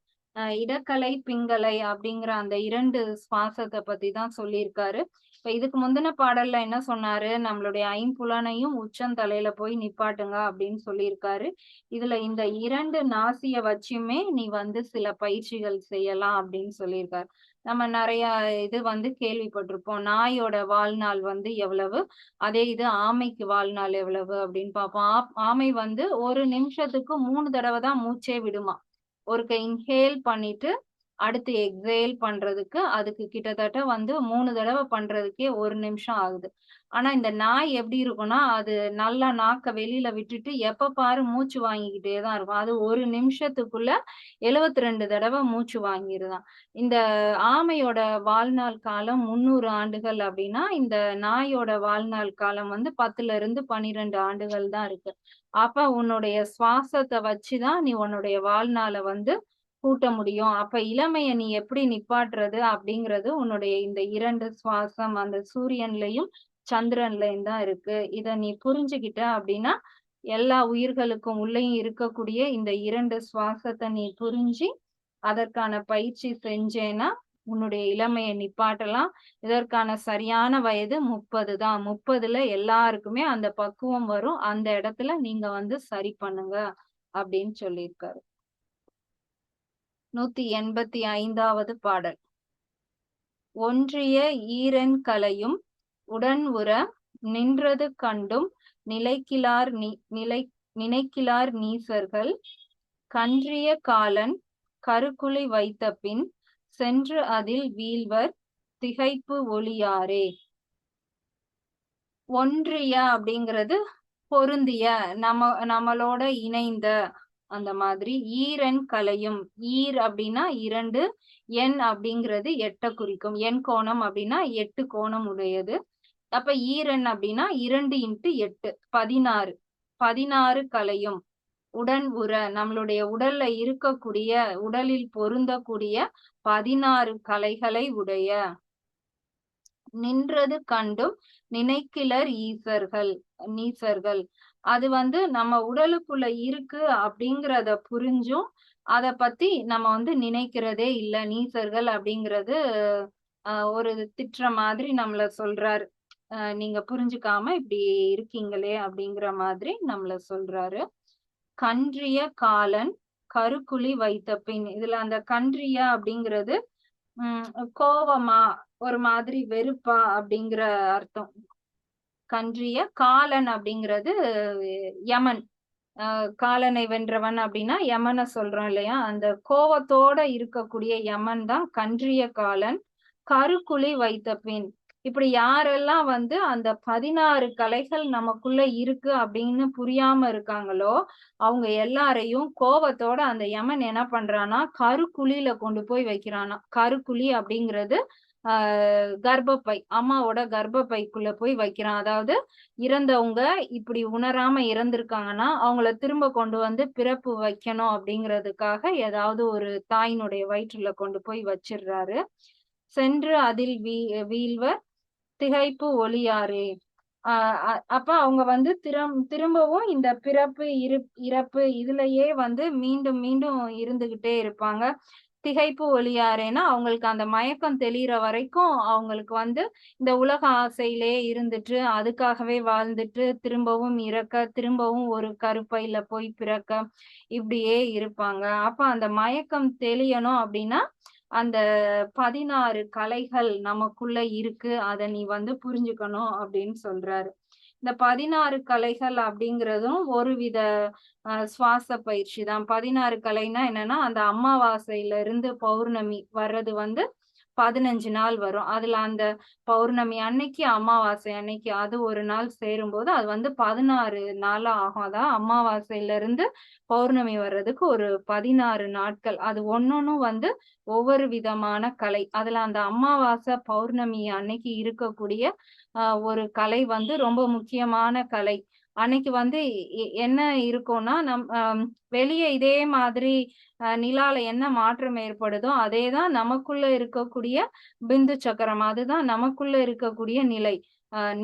இடக்கலை பிங்கலை அப்படிங்கிற அந்த 2 சுவாசத்தை பத்தி தான் சொல்லியிருக்காரு. இப்ப இதுக்கு முந்தின பாடல்ல என்ன சொன்னாரு, நம்மளுடைய ஐம்புலனையும் உச்சந்தலையில போய் நிப்பாட்டுங்க அப்படின்னு சொல்லியிருக்காரு. இதுல இந்த 2 நாசிய வச்சுமே நீ வந்து சில பயிற்சிகள் செய்யலாம் அப்படின்னு சொல்லியிருக்காரு. நம்ம நிறைய இது வந்து கேள்விப்பட்டிருப்போம். நாயோட வாழ்நாள் வந்து எவ்வளவு, அதே இது ஆமைக்கு வாழ்நாள் எவ்வளவு அப்படின்னு பார்ப்போம். ஆமை வந்து ஒரு நிமிஷத்துக்கு 3 தடவை தான் மூச்சே விடுமா. ஒருக்க இன்ஹேல் பண்ணிட்டு அடுத்து எக்ஸேல் பண்றதுக்கு அதுக்கு கிட்டத்தட்ட வந்து 3 தடவை பண்றதுக்கே 1 நிமிஷம் ஆகுது. ஆனா இந்த நாய் எப்படி இருக்கும்னா, அது நல்லா நாக்க வெளியில விட்டுட்டு எப்ப பாரு மூச்சு வாங்கிக்கிட்டே தான் இருக்கும். அது 1 நிமிஷத்துக்குள்ள 72 தடவை மூச்சு வாங்கிருதாம். இந்த ஆமையோட வாழ்நாள் காலம் 300 ஆண்டுகள் அப்படின்னா, இந்த நாயோட வாழ்நாள் காலம் வந்து 10ல இருந்து 12 ஆண்டுகள் தான் இருக்கு. அப்ப உன்னுடைய சுவாசத்தை வச்சுதான் நீ உன்னுடைய வாழ்நாளை வந்து கூட்ட முடியும். அப்ப இளமைய நீ எப்படி நிப்பாட்டுறது அப்படிங்கிறது உன்னுடைய இந்த 2 சுவாசம், அந்த சூரியன்லயும் சந்திரன்ல தான் இருக்கு. இத நீ புரிஞ்சுகிட்ட அப்படின்னா, எல்லா உயிர்களுக்கும் உள்ளேயும் இருக்கக்கூடிய இந்த 2 சுவாசத்த நீ புரிஞ்சு, அதற்கான பயிற்சி செஞ்சேன்னா, உன்னுடைய இளமைய நிப்பாட்டலாம். இதற்கான சரியான வயது 30 தான். 30ல எல்லாருக்குமே அந்த பக்குவம் வரும். அந்த இடத்துல நீங்க வந்து சரி பண்ணுங்க அப்படின்னு சொல்லியிருக்காரு. 185வது பாடல். ஒன்றிய ஈரென் கலையும் உடன் உற நின்றது கண்டும் நினைக்கிலார் நீசர்கள் கன்றிய காலன் கருக்குழி வைத்தபின் சென்று அதில் வீழ்வர் திகைப்பு ஒளியாரே. ஒன்றிய அப்படிங்கிறது பொருந்திய, நம்மளோட இணைந்த அந்த மாதிரி. ஈரென் கலையும், ஈர் அப்படின்னா 2, எண் அப்படிங்கிறது 8 குறிக்கும். எண் கோணம் அப்படின்னா 8 கோணம் உடையது. அப்ப ஈரென் அப்படின்னா 2 × 8 16. 16 கலையும் உடன் உற, நம்மளுடைய உடல்ல இருக்கக்கூடிய, உடலில் பொருந்தக்கூடிய 16 கலைகளை உடைய, நின்றது கண்டும் நினைக்கிலர் நீசர்கள். அது வந்து நம்ம உடலுக்குள்ள இருக்கு அப்படிங்கிறத புரிஞ்சும் அத பத்தி நம்ம வந்து நினைக்கிறதே இல்ல. நீசர்கள் அப்படிங்கிறது ஒரு திட்டுற மாதிரி நம்மள சொல்றாரு. நீங்க புரிஞ்சுக்காம இப்படி இருக்கீங்களே அப்படிங்கிற மாதிரி நம்மள சொல்றாரு. கன்றிய காலன் கருக்குழி வைத்த பின், இதுல அந்த கன்றிய அப்படிங்கிறது கோவமா, ஒரு மாதிரி வெறுப்பா அப்படிங்கிற அர்த்தம். கன்றிய காலன் அப்படிங்கிறது யமன். காலனை வென்றவன் அப்படின்னா யமனை சொல்றோம் இல்லையா? அந்த கோவத்தோட இருக்கக்கூடிய யமன் தான் கன்றிய காலன். கருக்குழி வைத்த பின், இப்படி யாரெல்லாம் வந்து அந்த 16 கலைகள் நமக்குள்ள இருக்கு அப்படின்னு புரியாம இருக்காங்களோ, அவங்க எல்லாரையும் கோவத்தோட அந்த யமன் என்ன பண்றானா, கருக்குழியில கொண்டு போய் வைக்கிறானா. கருக்குழி அப்படிங்கிறது கர்ப்பப்பை, அம்மாவோட கர்ப்பப்பைக்குள்ள போய் வைக்கிறான். அதாவது இறந்தவங்க இப்படி உணராம இறந்திருக்காங்கன்னா அவங்கள திரும்ப கொண்டு வந்து பிறப்பு வைக்கணும் அப்படிங்கிறதுக்காக ஏதாவது ஒரு தாயினுடைய வயிற்றுல கொண்டு போய் வச்சிடுறாரு. சென்று அதில் வீழ்வர் திகைப்பு ஒளியாரே. அப்ப அவங்க வந்து திரும்பவும் இந்த பிறப்பு இறப்பு இதுலயே வந்து மீண்டும் மீண்டும் இருந்துகிட்டே இருப்பாங்க. திகைப்பு ஒளியாரேன்னா அவங்களுக்கு அந்த மயக்கம் தெளிகிற வரைக்கும் அவங்களுக்கு வந்து இந்த உலக ஆசையிலே இருந்துட்டு, அதுக்காகவே வாழ்ந்துட்டு, திரும்பவும் இறக்க, திரும்பவும் ஒரு கருப்பையில போய் பிறக்க, இப்படியே இருப்பாங்க. அப்ப அந்த மயக்கம் தெளியணும் அப்படின்னா அந்த 16 கலைகள் நமக்குள்ள இருக்கு. அத நீ வந்து புரிஞ்சுக்கணும் அப்படின்னு சொல்றாரு. இந்த 16 கலைகள் அப்படிங்கிறதும் ஒருவித சுவாச பயிற்சி தான். 16 கலைன்னா என்னன்னா, அந்த அமாவாசையில இருந்து பௌர்ணமி வர்றது வந்து 15 நாள் வரும். அதுல அந்த பௌர்ணமி அன்னைக்கு, அமாவாசை அன்னைக்கு அது ஒரு நாள் சேரும்போது அது வந்து 16 நாளா ஆகும். அதான் அமாவாசையில இருந்து பௌர்ணமி வர்றதுக்கு ஒரு 16 நாட்கள். அது ஒன்னொன்னும் வந்து ஒவ்வொரு விதமான கலை. அதுல அந்த அமாவாசை பௌர்ணமி அன்னைக்கு இருக்கக்கூடிய ஒரு கலை வந்து ரொம்ப முக்கியமான கலை. அன்னைக்கு வந்து என்ன இருக்கும்னா, வெளியே இதே மாதிரி நிலால என்ன மாற்றம் ஏற்படுதோ அதேதான் நமக்குள்ள இருக்கக்கூடிய பிந்து சக்கரம். அதுதான் நமக்குள்ள இருக்கக்கூடிய நிலை,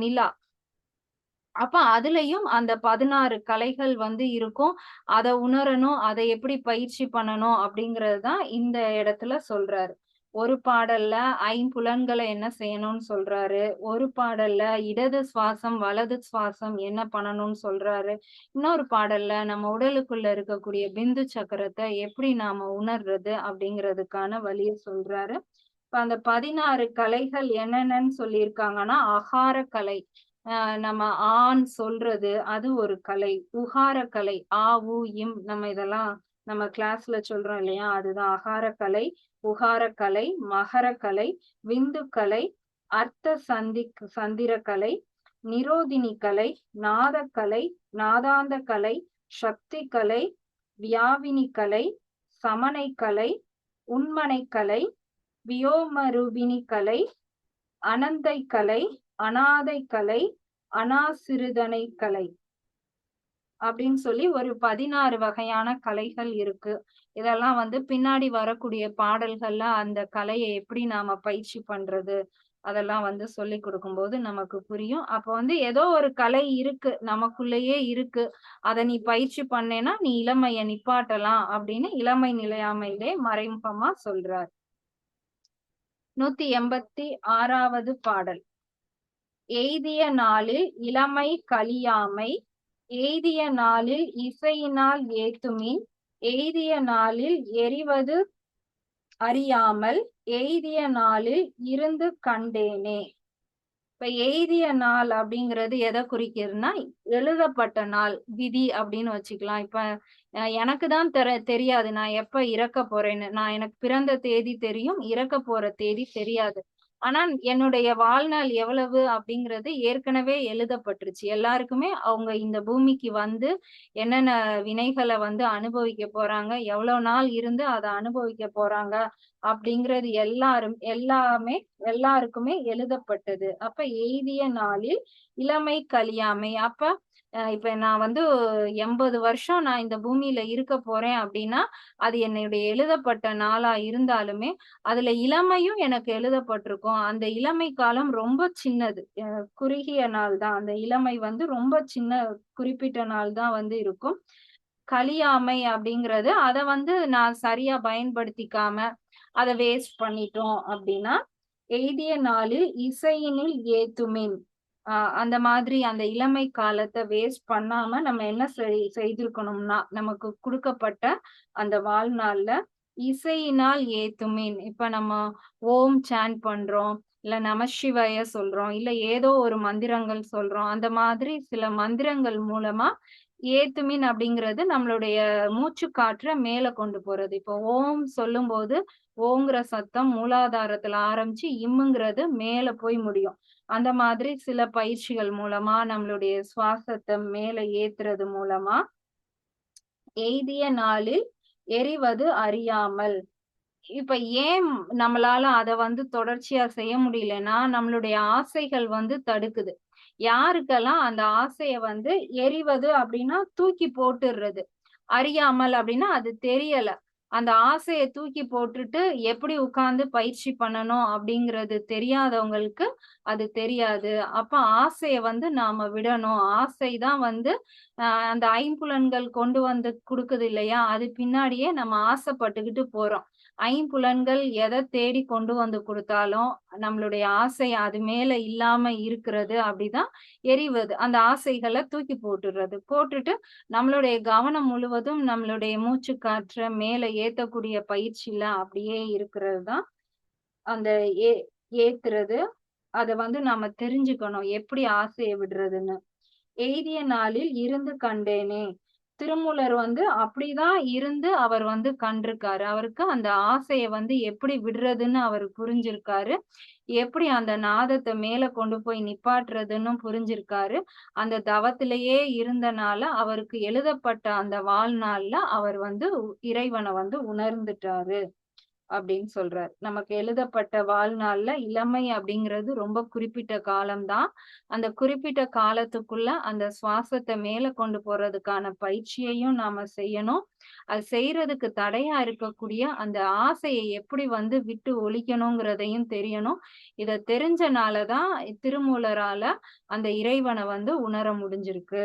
நிலா. அப்ப அதுலயும் அந்த 16 கலைகள் வந்து இருக்கும். அத உணரணும், அதை எப்படி பயிற்சி பண்ணணும் அப்படிங்கிறது தான் இந்த இடத்துல சொல்றாரு. ஒரு பாடல்ல ஐம்புலன்களை என்ன செய்யணும்னு சொல்றாரு. ஒரு பாடல்ல இடது சுவாசம், வலது சுவாசம் என்ன பண்ணணும்னு சொல்றாரு. இன்னொரு பாடல்ல நம்ம உடலுக்குள்ள இருக்கக்கூடிய பிந்து சக்கரத்தை எப்படி நாம உணர்றது அப்படிங்கிறதுக்கான வழிய சொல்றாரு. இப்ப அந்த 16 கலைகள் என்னென்னன்னு சொல்லியிருக்காங்கன்னா, அகார கலை. நம்ம ஆண் சொல்றது அது ஒரு கலை. உகார கலை, ஆ உ இம், நம்ம இதெல்லாம் நம்ம கிளாஸ்ல சொல்றோம் இல்லையா? அதுதான் அகார கலை. உகார கலை, மகர கலை, விந்து கலை, அர்த்த சந்திர கலை, நிரோதினி கலை, நாதக்கலை, நாதாந்த கலை, சக்தி கலை, வியாவினி கலை, சமனை கலை, உண்மனை கலை, வியோமரூபிணி கலை, அனந்தை கலை, அநாதை கலை, அனாசிறுதனை கலை அப்படின்னு சொல்லி ஒரு 16 வகையான கலைகள் இருக்கு. இதெல்லாம் வந்து பின்னாடி வரக்கூடிய பாடல்கள்ல அந்த கலையை எப்படி நாம பயிற்சி பண்றது அதெல்லாம் வந்து சொல்லி கொடுக்கும்போது நமக்கு புரியும். அப்ப வந்து ஏதோ ஒரு கலை இருக்கு, நமக்குள்ளேயே இருக்கு. அத நீ பயிற்சி பண்ணேன்னா, நீ இளமைய நிப்பாட்டலாம் அப்படின்னு இளமை நிலையாமையிலே மறைமுகமா சொல்றார். 186வது பாடல். எய்திய நாளில் இளமை கழியாமை, எய்திய நாளில் இசையினால் ஏத்துமின், எய்திய நாளில் எரிவது அறியாமல், எய்திய நாளில் இருந்து கண்டேனே. இப்ப எய்திய நாள் அப்படிங்கிறது எதை குறிக்கிறதுனா, எழுதப்பட்ட நாள், விதி அப்படின்னு வச்சுக்கலாம். இப்ப எனக்கு தான் தெரியாது நான் எப்ப இறக்க போறேன்னு. எனக்கு பிறந்த தேதி தெரியும், இறக்க போற தேதி தெரியாது. ஆனா என்னுடைய வாழ்நாள் எவ்வளவு அப்படிங்கிறது ஏற்கனவே எழுதப்பட்டுருச்சு. எல்லாருக்குமே அவங்க இந்த பூமிக்கு வந்து என்னென்ன வினைகளை வந்து அனுபவிக்க போறாங்க, எவ்வளவு நாள் இருந்து அதை அனுபவிக்க போறாங்க அப்படிங்கிறது எல்லாமே எல்லாருக்குமே எழுதப்பட்டது. அப்ப எய்திய நாளில் இளமை கழியாமை. அப்ப இப்ப நான் வந்து 80 வருஷம் நான் இந்த பூமியில இருக்க போறேன் அப்படின்னா, அது என்னுடைய எழுதப்பட்ட நாளா இருந்தாலுமே, அதுல இளமையும் எனக்கு எழுதப்பட்டிருக்கும். அந்த இளமை காலம் ரொம்ப சின்னது. குறுகிய நாள் தான். அந்த இளமை வந்து ரொம்ப சின்ன குறிப்பிட்ட நாள் தான் வந்து இருக்கும். கழியாமை அப்படிங்கிறது அத வந்து நான் சரியா பயன்படுத்திக்காம, அத வேஸ்ட் பண்ணிட்டோம் அப்படின்னா, எய்திய நாளில் இசையினில் ஏத்துமின். அந்த மாதிரி அந்த இளமை காலத்த வேஸ்ட் பண்ணாம நம்ம என்ன செய்திருக்கணும்னா, நமக்கு குடுக்கப்பட்ட அந்த வாழ்நாள்ல இசையினால் ஏத்துமின். இப்ப நம்ம ஓம் சாண்ட் பண்றோம், இல்ல நமசிவாய சொல்றோம், இல்ல ஏதோ ஒரு மந்திரங்கள் சொல்றோம். அந்த மாதிரி சில மந்திரங்கள் மூலமா ஏத்துமின் அப்படிங்கிறது நம்மளுடைய மூச்சு காற்ற மேல கொண்டு போறது. இப்போ ஓம் சொல்லும்போது ஓங்கிற சத்தம் மூலாதாரத்துல ஆரம்பிச்சு இம்முங்கிறது மேல போய் முடியும். அந்த மாதிரி சில பயிற்சிகள் மூலமா நம்மளுடைய சுவாசத்தை மேல ஏத்துறது மூலமா எய்திய நாளில் எரிவது அறியாமல். இப்ப ஏன் நம்மளால அத வந்து தொடர்ச்சியா செய்ய முடியலன்னா, நம்மளுடைய ஆசைகள் வந்து தடுக்குது. யாருக்கெல்லாம் அந்த ஆசைய வந்து எரிவது அப்படின்னா தூக்கி போட்டுறது. அறியாமல் அப்படின்னா அது தெரியல. அந்த ஆசைய தூக்கி போட்டுட்டு எப்படி உட்கார்ந்து பயிற்சி பண்ணணும் அப்படிங்கிறது தெரியாதவங்களுக்கு அது தெரியாது. அப்ப ஆசைய வந்து நாம விடணும். ஆசைதான் வந்து அந்த ஐம்புலன்கள் கொண்டு வந்து குடுக்குது இல்லையா? அது பின்னாடியே நம்ம ஆசைப்பட்டுக்கிட்டு போறோம். ஐம்புலன்கள் எதை தேடி கொண்டு வந்து குடுத்தாலும், நம்மளுடைய ஆசை அது மேல இல்லாம இருக்கிறது அப்படிதான் எரிவது. அந்த ஆசைகள தூக்கி போட்டுறது. போட்டுட்டு நம்மளுடைய கவனம் முழுவதும் நம்மளுடைய மூச்சு காற்ற மேல ஏத்தக்கூடிய பயிற்சியில அப்படியே இருக்கிறது தான் அந்த ஏ ஏத்துறது. அத வந்து நாம தெரிஞ்சுக்கணும். எப்படி ஆசைய விடுறதுன்னு. எய்திய நாளில் இருந்து கண்டேனே. திருமூலர் வந்து அப்படிதான் இருந்து அவர் வந்து கண்டிருக்காரு. அவருக்கு அந்த ஆசைய வந்து எப்படி விடுறதுன்னு அவரு புரிஞ்சிருக்காரு. எப்படி அந்த நாதத்த மேல கொண்டு போய் நிப்பாட்டுறதுன்னு புரிஞ்சிருக்காரு. அந்த தவத்திலேயே இருந்தனால அவருக்கு எழுதப்பட்ட அந்த வாழ்நாள்ல அவர் வந்து இறைவன வந்து உணர்ந்துட்டாரு. அப்படின்னு சொல்றார். நமக்கு எழுதப்பட்ட வாழ்நாள்ல இளமை அப்படிங்கிறது ரொம்ப குறிப்பிட்ட காலம்தான். அந்த குறிப்பிட்ட காலத்துக்குள்ள அந்த சுவாசத்தை மேல கொண்டு போறதுக்கான பயிற்சியையும் நாம செய்யணும். அது செய்யறதுக்கு தடையா இருக்கக்கூடிய அந்த ஆசையை எப்படி வந்து விட்டு ஒழிக்கணுங்கிறதையும் தெரியணும். இத தெரிஞ்சனாலதான் திருமூலரால அந்த இறைவனை வந்து உணர முடிஞ்சிருக்கு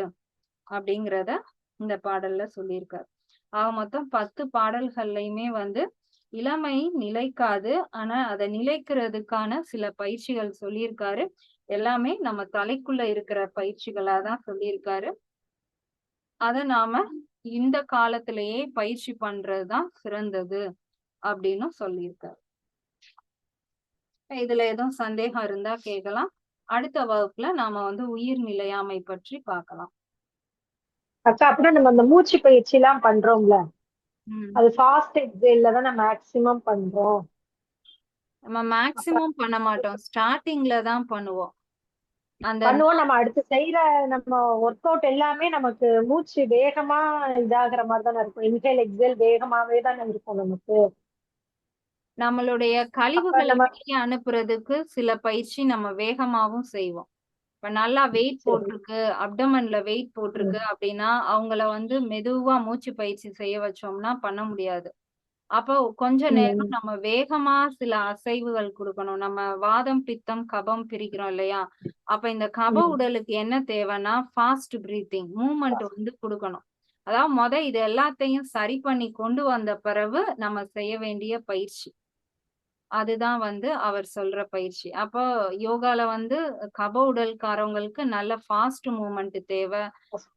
அப்படிங்கிறத இந்த பாடல்ல சொல்லியிருக்காரு. மொத்தம் 10 பாடல்கள்லயுமே வந்து இளமை நிலைக்காது. ஆனா அத நிலைக்கிறதுக்கான சில பயிற்சிகள் சொல்லியிருக்காரு. எல்லாமே நம்ம தலைக்குள்ள இருக்கிற பயிற்சிகளா தான் சொல்லியிருக்காரு. அத நாம இந்த காலத்திலேயே பயிற்சி பண்றதுதான் சிறந்தது அப்படின்னு சொல்லியிருக்காரு. இதுல எதுவும் சந்தேகம் இருந்தா கேட்கலாம். அடுத்த வகுப்புல நாம வந்து உயிர் நிலையாமை பற்றி பார்க்கலாம். அக்கா, அப்படின்னா நம்ம அந்த மூச்சு பயிற்சி எல்லாம் பண்றோம்ல, அது ஃபாஸ்ட் எக்ஸேல்ல தான் நம்ம மேக்சிமம் பண்றோம். நம்ம மேக்சிமம் பண்ண மாட்டோம். ஸ்டார்டிங்ல தான் பண்ணுவோம். பண்ணுவோம். நம்ம அடுத்து செய்யற நம்ம ஒர்க் அவுட் எல்லாமே நமக்கு மூச்சு வேகமா இதாகிற மாதிரி தானே இருக்கும். இன்ஹேல் எக்ஸேல் வேகமாவே தானே இருக்கும் நமக்கு. நம்மளுடைய அப்ப கழிவுகளை நம்ம வெளியே அனுப்புறதுக்கு சில பயிற்சி நம்ம வேகமாவும் செய்வோம். இப்ப நல்லா வெயிட் போட்டிருக்கு, அப்டமன்ல வெயிட் போட்டிருக்கு அப்படின்னா அவங்கள வந்து மெதுவா மூச்சு பயிற்சி செய்ய வச்சோம்னா பண்ண முடியாது. அப்போ கொஞ்ச நேரம் ம். நம்ம வேகமா சில அசைவுகள் கொடுக்கணும். நம்ம வாதம், பித்தம், கபம் பிரிக்கிறோம் இல்லையா? அப்ப இந்த கப ம். உடலுக்கு என்ன தேவைன்னா ஃபாஸ்ட் பிரீத்திங் மூவ்மெண்ட் வந்து கொடுக்கணும். அதாவது இது எல்லாத்தையும் சரி பண்ணி கொண்டு வந்த பிறகு நம்ம செய்ய வேண்டிய பயிற்சி. அதுதான் வந்து அவர் சொல்ற பயிற்சி. அப்போ யோகால வந்து கப உடல்காரவங்களுக்கு நல்ல ஃபாஸ்ட் மூவ்மெண்ட் தேவை.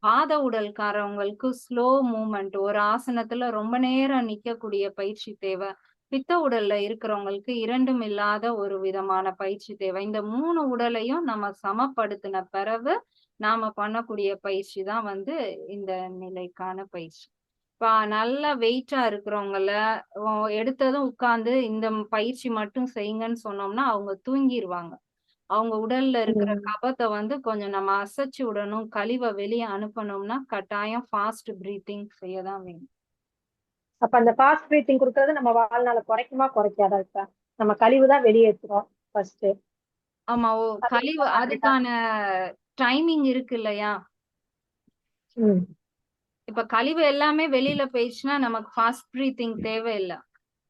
வாத உடல்காரவங்களுக்கு ஸ்லோ மூவ்மெண்ட். ஒரு ஆசனத்துல ரொம்ப நேரம் நிக்கக்கூடிய பயிற்சி தேவை. பித்த உடல்ல இருக்கிறவங்களுக்கு 2ம் இல்லாத ஒரு விதமான பயிற்சி தேவை. இந்த 3 உடலையும் நம்ம சமப்படுத்தின பிறகு நாம பண்ணக்கூடிய பயிற்சி தான் வந்து இந்த நிலைக்கான பயிற்சி. இப்ப நல்ல வெயிட்டா இருக்கிறவங்கள எடுத்ததும் உட்கார்ந்து இந்த பயிற்சி மட்டும் செய்யுங்கன்னு சொன்னோம்னா அவங்க தூங்கிருவாங்க. அவங்க உடல்ல இருக்கிற ம். கபத்த வந்து கொஞ்சம் நம்ம அசைச்சு விடணும். கழிவ வெளிய அனுப்பணும்னா கட்டாயம் ஃபாஸ்ட் பிரீத்திங் செய்ய தான் வேணும். அப்ப அந்த ஃபாஸ்ட் பிரீத்திங் குடுக்கறது நம்ம வாழ்நாள குறைக்குமா குறைக்காதா இப்ப? நம்ம கழிவு தான் வெளியேற்றுறோம் ஃபர்ஸ்ட். ஆமா. அது இந்த கழிவு மாதிரி தான். அதுக்கான டைமிங் இருக்கு இல்லையா? ம். இப்ப கழிவு எல்லாமே வெளியில போயிடுச்சுன்னா நமக்கு ஃபாஸ்ட் பிரீத்திங் தேவையில்ல.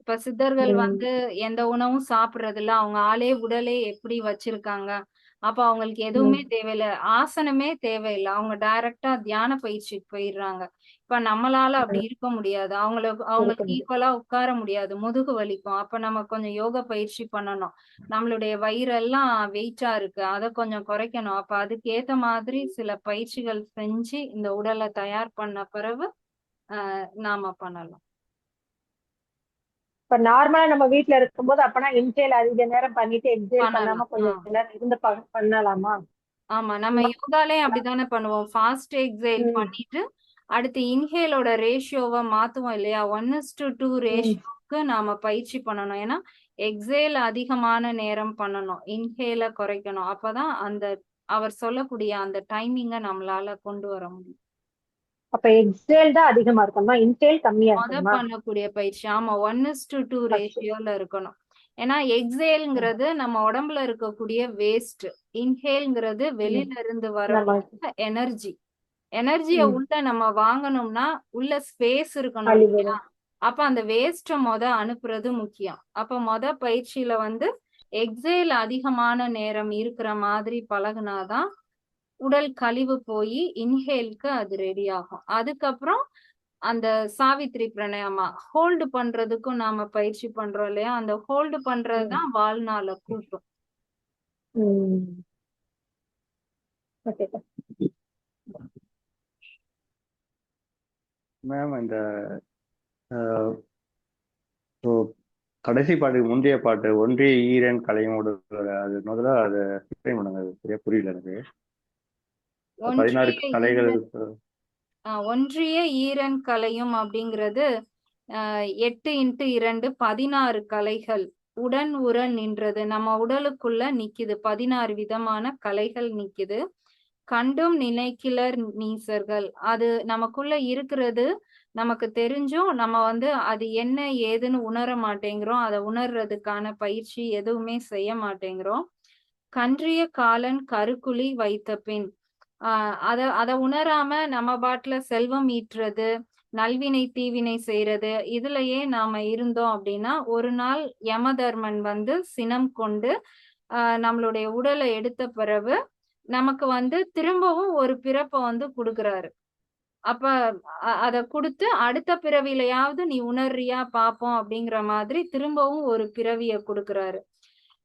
இப்ப சித்தர்கள் ம். வந்து எந்த உணவும் சாப்பிடுறதில்ல. அவங்க உடலே எப்படி வச்சிருக்காங்க. அப்ப அவங்களுக்கு எதுவுமே ம். தேவையில்ல. ஆசனமே தேவையில்ல. அவங்க டைரக்ட்டா தியான பயிற்சிக்கு போயிடுறாங்க. இப்ப நம்மளால அப்படி ம். இருக்க முடியாது. இருக்க அவங்களுக்கு முடியும். ஈக்குவலா உட்கார முடியாது. முதுகு வலிக்கும். அப்ப நம்ம கொஞ்சம் யோக பயிற்சி பண்ணணும். நம்மளுடைய வயிறெல்லாம் வெயிட்டா இருக்கு. அத கொஞ்சம் குறைக்கணும். அப்ப அதுக்கு ஏத்த மாதிரி சில பயிற்சிகள் செஞ்சு இந்த உடல தயார் பண்ண பிறகு நாம பண்ணலாம். இப்ப நார்மலா நம்ம வீட்ல இருக்கும்போது அப்பனா இன்ஹேல் அதிக நேரம் பண்ணிட்டு எக்ஸேல் பண்ணாம பண்ணலாம். கொஞ்சம் நேரம் இருந்து பண்ணலாமா? ஆமா. நம்ம யோகாலயும் அப்படித்தானே பண்ணுவோம். ஃபாஸ்ட் எக்ஸேல் ம். பண்ணிட்டு, அடுத்து இன்ஹேலோட ரேஷியோவ மாத்துவோம் இல்லையா? 1:2 ம். ரேஷியோக்கு நாம பயிற்சி பண்ணணும். ஏன்னா, எக்ஸேல் அதிகமான நேரம் பண்ணணும். இன்ஹேல குறைக்கணும். அப்பதான் அவர் சொல்லக்கூடிய அந்த டைமிங்க நம்மளால கொண்டு வர முடியும். அப்ப எக்ஸேல் தான் அதிகமா இருக்கணுமா? இன்ஹேல் கம்மியா இருக்கணுமா? பண்ணக்கூடிய பயிற்சி. ஆமா. 1:2 ஃபர்ஸ்ட். ரேஷியோல இருக்கணும். ஏன்னா, எக்ஸேல்ங்கிறது நம்ம உடம்புல இருக்கக்கூடிய வேஸ்ட். இன்ஹேல்ங்கிறது ம். வெளியில இருந்து நம்ம வரக்கூடிய எனர்ஜி. எனர்ஜிய ம். உள்ள நம்ம வாங்கணும்னா, உள்ள ஸ்பேஸ் இருக்கணும் கழிவு. இல்லையா? அப்ப அந்த வேஸ்ட்ட அனுப்புறது முக்கியம். அப்ப பயிற்சியில வந்து எக்ஸேல் அதிகமான நேரம் இருக்கிற மாதிரி பழகுனாதான், உடல் கழிவு போயி இன்ஹேல்க்கு அது ரெடி ஆகும். அதுக்கப்புறம் அந்த சாவித்ரி பிராணாயாமா ஹோல்டு பண்றதுக்கும் நாம பயிற்சி பண்றோம் இல்லையா? அந்த ஹோல்டு பண்றது ம். தான் வாழ்நாள கூட்டும். ம். ஓகே. மேம் இந்த இப்போ கடைசி பாட்டு முந்தைய பாட்டு ஒன்றிய ஈரன் கலையும் உடல் அது முதல்ல அது explain பண்ணுங்க. அது சரியா புரியல எனக்கு. 16 ஒன்றிய கலைகள். ஈரன் ஒன்றிய ஈரன் கலையும் அப்படிங்கிறது 8x2 16 கலைகள் உடன் உற நின்றது. நம்ம உடலுக்குள்ள நிக்குது. 16 விதமான கலைகள் நிக்குது. கண்டும் நினைக்கிலர் நீசர்கள். அது நமக்குள்ள இருக்கிறது. நமக்கு தெரிஞ்சும் நம்ம வந்து அது என்ன ஏதுன்னு உணர மாட்டேங்கிறோம். அத உணர்றதுக்கான பயிற்சி எதுவுமே செய்ய மாட்டேங்கிறோம். கன்றிய காலன் கருக்குழி வைத்த பின் அத உணராம நம்ம பாட்டுல செல்வம் ஈட்டுறது, நல்வினை தீவினை செய்யறது, இதுலயே நாம இருந்தோம் அப்படின்னா, ஒரு நாள் யமதர்மன் வந்து சினம் கொண்டு நம்மளுடைய உடலை எடுத்த பிறகு நமக்கு வந்து திரும்பவும் ஒரு பிறப்ப வந்து குடுக்குறாரு. அப்ப அத குடுத்து அடுத்த பிறவியிலயாவது நீ உணர்றியா பாப்போம் அப்படிங்கிற மாதிரி திரும்பவும் ஒரு பிறவிய குடுக்குறாரு.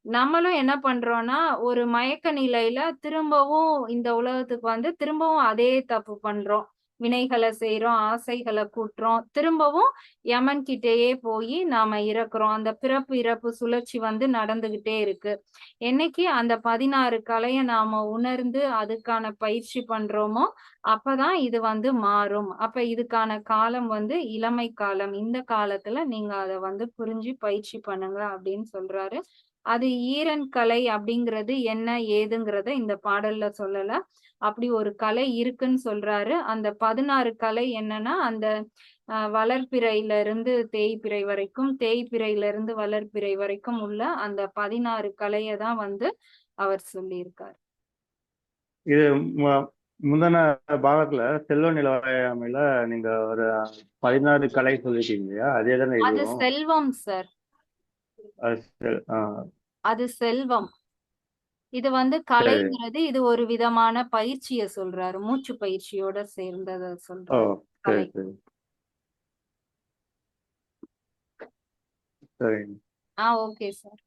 நம்மளும் என்ன பண்றோம்னா, ஒரு மயக்க நிலையில திரும்பவும் இந்த உலகத்துக்கு வந்து திரும்பவும் அதே தப்பு பண்றோம். வினைகள செய்றோம், ஆசைகள கூட்டுறோம். திரும்பவும் யமன் கிட்டயே போயி நாம இறக்குறோம். அந்த பிறப்பு, இறப்பு சுழற்சி வந்து நடந்துகிட்டே இருக்கு. என்னைக்கு அந்த 16 கலைய நாம உணர்ந்து அதுக்கான பயிற்சி பண்றோமோ, அப்பதான் இது வந்து மாறும். அப்ப இதுக்கான காலம் வந்து இளமை காலம். இந்த காலத்துல நீங்க அத வந்து புரிஞ்சு பயிற்சி பண்ணுங்க அப்படின்னு சொல்றாரு. அது ஈரன் கலை அப்படிங்கிறது என்ன ஏதுங்கிறத இந்த பாடல்ல சொல்லல. அப்படி ஒரு கலை இருக்குன்னு சொல்றாரு. அந்த 16 கலை என்னன்னா, அந்த வளர்பிறையில இருந்து தேய்பிறை வரைக்கும், தேய்பிறையில இருந்து வளர்பிறை வரைக்கும் உள்ள அந்த 16 கலைய தான் வந்து அவர் சொல்லியிருக்கார். இது முந்தின பாகத்துல செல்வ நிலைமையில நீங்க ஒரு 16 கலை சொல்லிட்டீங்க இல்லையா? அதே தானே அது இதுவும்? செல்வம் சார், அது அது செல்வம். இது வந்து சரி. கலைங்கிறது, இது ஒரு விதமான பயிற்சிய சொல்றாரு, மூச்சு பயிற்சியோட சேர்ந்தத ஓ சொல்றாரு சரி கலை. சரி சரிங்க. Okay sir.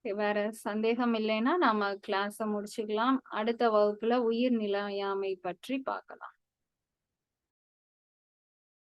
வேற சந்தேகம் இல்லைன்னா நாம கிளாஸ முடிச்சுக்கலாம். அடுத்த வகுப்புல உயிர் நிலையாமை பற்றி பார்க்கலாம்.